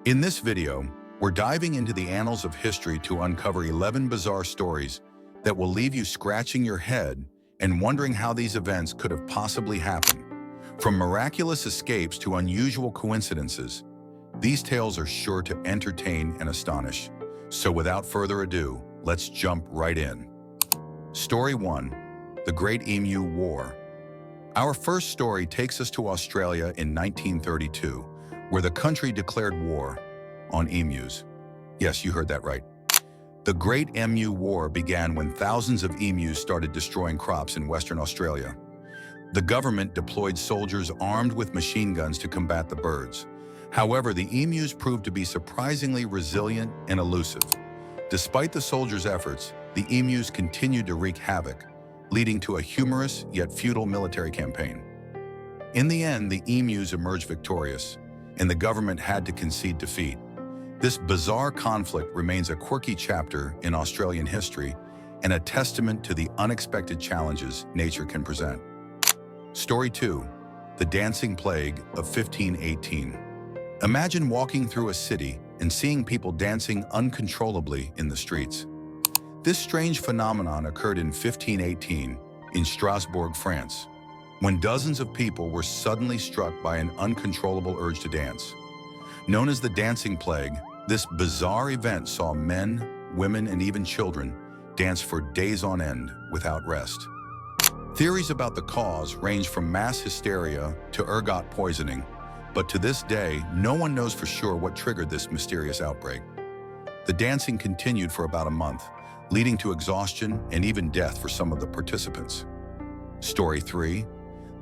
In this video, we're diving into the annals of history to uncover 11 bizarre stories that will leave you scratching your head and wondering how these events could have possibly happened. From miraculous escapes to unusual coincidences, these tales are sure to entertain and astonish. So without further ado, let's jump right in. Story 1. The Great Emu War. Our first story takes us to Australia in 1932, where the country declared war on emus. Yes, you heard that right. The Great Emu War began when thousands of emus started destroying crops in Western Australia. The government deployed soldiers armed with machine guns to combat the birds. However, the emus proved to be surprisingly resilient and elusive. Despite the soldiers' efforts, the emus continued to wreak havoc, leading to a humorous yet futile military campaign. In the end, the emus emerged victorious, and the government had to concede defeat. This bizarre conflict remains a quirky chapter in Australian history and a testament to the unexpected challenges nature can present. Story 2. The Dancing Plague of 1518. Imagine walking through a city and seeing people dancing uncontrollably in the streets. This strange phenomenon occurred in 1518 in Strasbourg, France, when dozens of people were suddenly struck by an uncontrollable urge to dance. Known as the Dancing Plague, this bizarre event saw men, women, and even children dance for days on end without rest. Theories about the cause range from mass hysteria to ergot poisoning, but to this day, no one knows for sure what triggered this mysterious outbreak. The dancing continued for about a month, leading to exhaustion and even death for some of the participants. Story 3.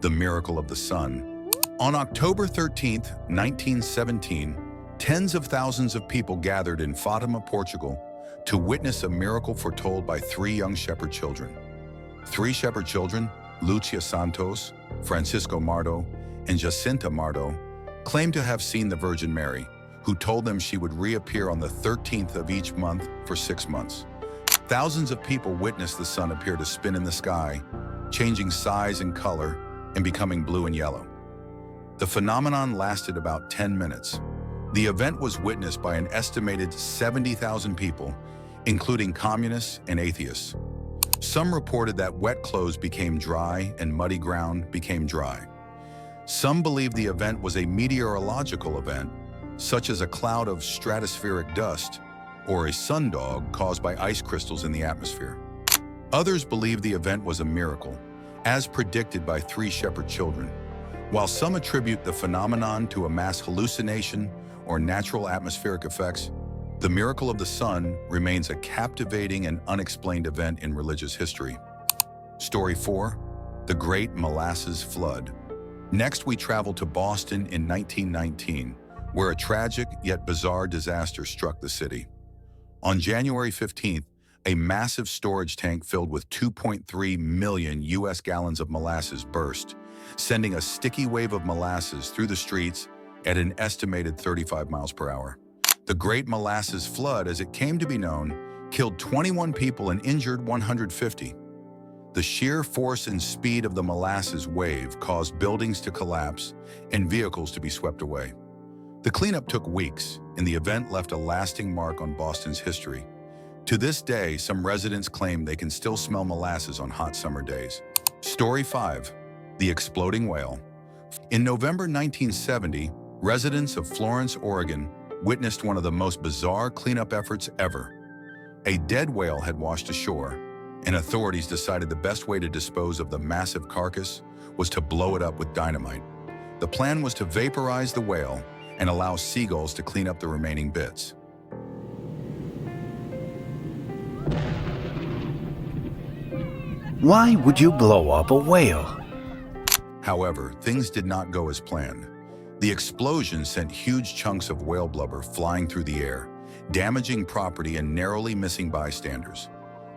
The Miracle of the Sun. On October 13, 1917, tens of thousands of people gathered in Fatima, Portugal, to witness a miracle foretold by three young shepherd children. Three shepherd children, Lucia Santos, Francisco Mardo, and Jacinta Mardo, claimed to have seen the Virgin Mary, who told them she would reappear on the 13th of each month for 6 months. Thousands of people witnessed the sun appear to spin in the sky, changing size and color and becoming blue and yellow. The phenomenon lasted about 10 minutes. The event was witnessed by an estimated 70,000 people, including communists and atheists. Some reported that wet clothes became dry and muddy ground became dry. Some believed the event was a meteorological event, such as a cloud of stratospheric dust or a sundog caused by ice crystals in the atmosphere. Others believed the event was a miracle, as predicted by three shepherd children, while some attribute the phenomenon to a mass hallucination or natural atmospheric effects. The miracle of the sun remains a captivating and unexplained event in religious history. Story 4. The Great Molasses Flood. Next, we travel to Boston in 1919, where a tragic yet bizarre disaster struck the city. On January 15th, a massive storage tank filled with 2.3 million U.S. gallons of molasses burst, sending a sticky wave of molasses through the streets at an estimated 35 miles per hour. The Great Molasses Flood, as it came to be known, killed 21 people and injured 150. The sheer force and speed of the molasses wave caused buildings to collapse and vehicles to be swept away. The cleanup took weeks, and the event left a lasting mark on Boston's history. To this day, some residents claim they can still smell molasses on hot summer days. Story 5. The Exploding Whale. In November 1970, residents of Florence, Oregon, witnessed one of the most bizarre cleanup efforts ever. A dead whale had washed ashore, and authorities decided the best way to dispose of the massive carcass was to blow it up with dynamite. The plan was to vaporize the whale and allow seagulls to clean up the remaining bits. Why would you blow up a whale? However, things did not go as planned. The explosion sent huge chunks of whale blubber flying through the air, damaging property and narrowly missing bystanders.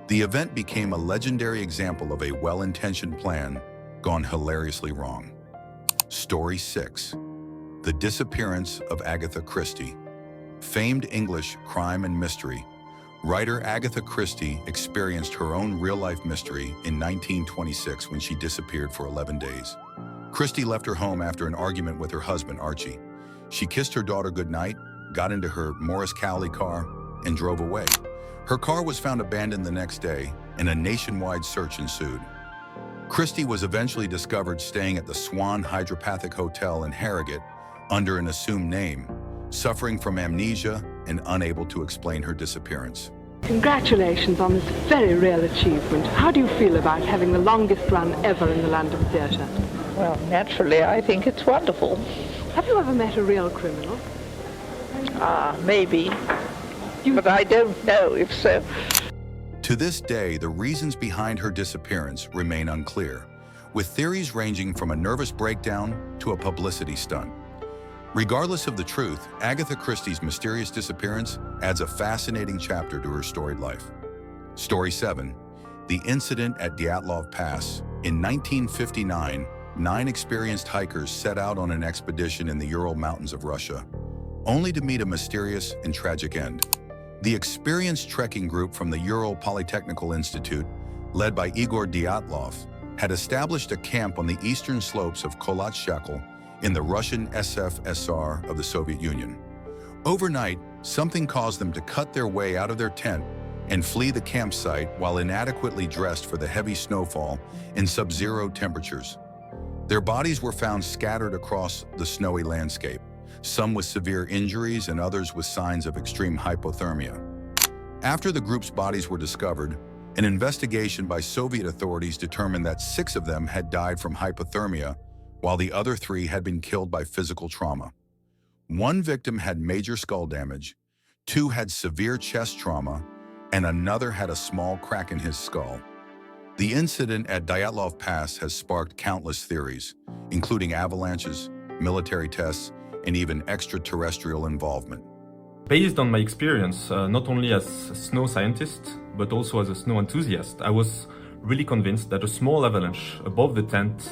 The event became a legendary example of a well-intentioned plan gone hilariously wrong. Story 6. The Disappearance of Agatha Christie. Famed English crime and mystery, writer Agatha Christie experienced her own real-life mystery in 1926 when she disappeared for 11 days. Christie left her home after an argument with her husband, Archie. She kissed her daughter goodnight, got into her Morris Cowley car, and drove away. Her car was found abandoned the next day, and a nationwide search ensued. Christie was eventually discovered staying at the Swan Hydropathic Hotel in Harrogate under an assumed name, suffering from amnesia and unable to explain her disappearance. Congratulations on this very real achievement. How do you feel about having the longest run ever in the London Theatre? Well, naturally, I think it's wonderful. Have you ever met a real criminal? Maybe, but I don't know if so. To this day, the reasons behind her disappearance remain unclear, with theories ranging from a nervous breakdown to a publicity stunt. Regardless of the truth, Agatha Christie's mysterious disappearance adds a fascinating chapter to her storied life. Story 7. The Incident at Dyatlov Pass. In 1959, 9 experienced hikers set out on an expedition in the Ural Mountains of Russia, only to meet a mysterious and tragic end. The experienced trekking group from the Ural Polytechnical Institute, led by Igor Dyatlov, had established a camp on the eastern slopes of Kholat Shekhl in the Russian SFSR of the Soviet Union. Overnight, something caused them to cut their way out of their tent and flee the campsite while inadequately dressed for the heavy snowfall and sub-zero temperatures. Their bodies were found scattered across the snowy landscape, some with severe injuries and others with signs of extreme hypothermia. After the group's bodies were discovered, an investigation by Soviet authorities determined that 6 of them had died from hypothermia, while the other 3 had been killed by physical trauma. 1 victim had major skull damage, 2 had severe chest trauma, and another had a small crack in his skull. The incident at Dyatlov Pass has sparked countless theories, including avalanches, military tests, and even extraterrestrial involvement. Based on my experience, not only as a snow scientist, but also as a snow enthusiast, I was really convinced that a small avalanche above the tent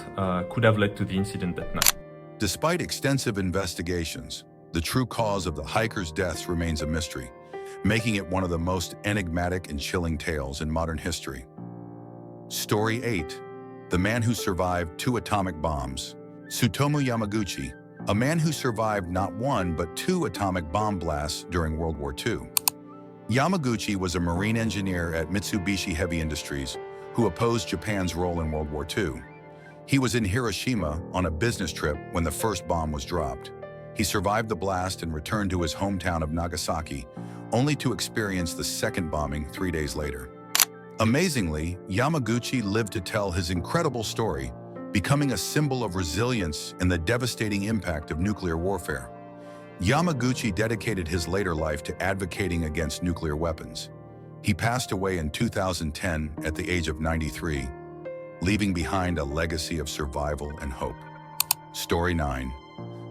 could have led to the incident that night. Despite extensive investigations, the true cause of the hikers' deaths remains a mystery, making it one of the most enigmatic and chilling tales in modern history. Story 8. The Man Who Survived 2 Atomic Bombs. Tsutomu Yamaguchi, a man who survived not 1 but 2 atomic bomb blasts during World War II. Yamaguchi was a marine engineer at Mitsubishi Heavy Industries who opposed Japan's role in World War II. He was in Hiroshima on a business trip when the first bomb was dropped. He survived the blast and returned to his hometown of Nagasaki, only to experience the second bombing 3 days later. Amazingly, Yamaguchi lived to tell his incredible story, becoming a symbol of resilience and the devastating impact of nuclear warfare. Yamaguchi dedicated his later life to advocating against nuclear weapons. He passed away in 2010 at the age of 93, leaving behind a legacy of survival and hope. Story 9.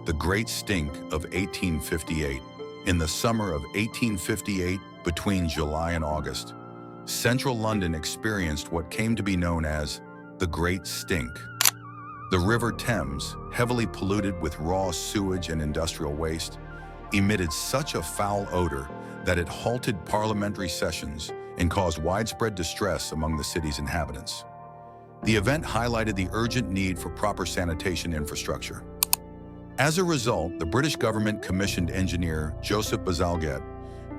The Great Stink of 1858. In the summer of 1858, between July and August, central London experienced what came to be known as the Great Stink. The River Thames, heavily polluted with raw sewage and industrial waste, emitted such a foul odor that it halted parliamentary sessions and caused widespread distress among the city's inhabitants. The event highlighted the urgent need for proper sanitation infrastructure. As a result, the British government commissioned engineer Joseph Bazalgette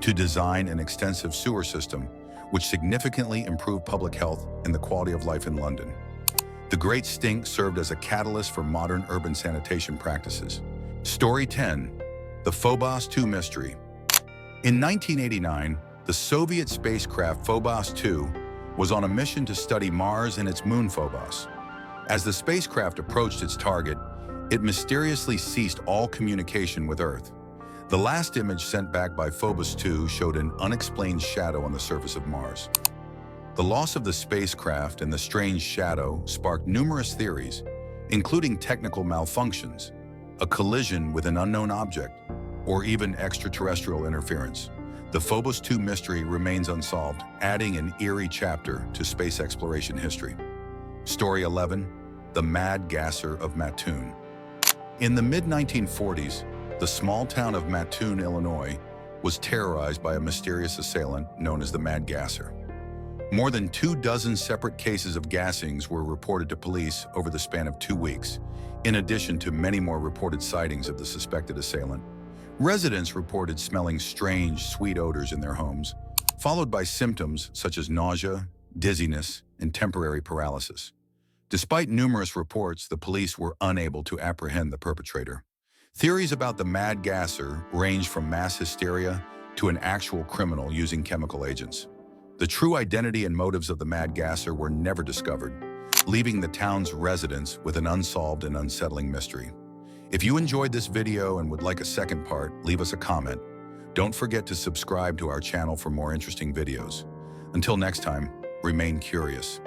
to design an extensive sewer system which significantly improved public health and the quality of life in London. The Great Stink served as a catalyst for modern urban sanitation practices. Story 10. The Phobos 2 Mystery. In 1989, the Soviet spacecraft Phobos 2 was on a mission to study Mars and its moon Phobos. As the spacecraft approached its target, it mysteriously ceased all communication with Earth. The last image sent back by Phobos 2 showed an unexplained shadow on the surface of Mars. The loss of the spacecraft and the strange shadow sparked numerous theories, including technical malfunctions, a collision with an unknown object, or even extraterrestrial interference. The Phobos 2 mystery remains unsolved, adding an eerie chapter to space exploration history. Story 11. The Mad Gasser of Mattoon. In the mid-1940s, the small town of Mattoon, Illinois, was terrorized by a mysterious assailant known as the Mad Gasser. More than 24 separate cases of gassings were reported to police over the span of 2 weeks, in addition to many more reported sightings of the suspected assailant. Residents reported smelling strange, sweet odors in their homes, followed by symptoms such as nausea, dizziness, and temporary paralysis. Despite numerous reports, the police were unable to apprehend the perpetrator. Theories about the mad gasser range from mass hysteria to an actual criminal using chemical agents. The true identity and motives of the mad gasser were never discovered, leaving the town's residents with an unsolved and unsettling mystery. If you enjoyed this video and would like a second part, leave us a comment. Don't forget to subscribe to our channel for more interesting videos. Until next time, remain curious.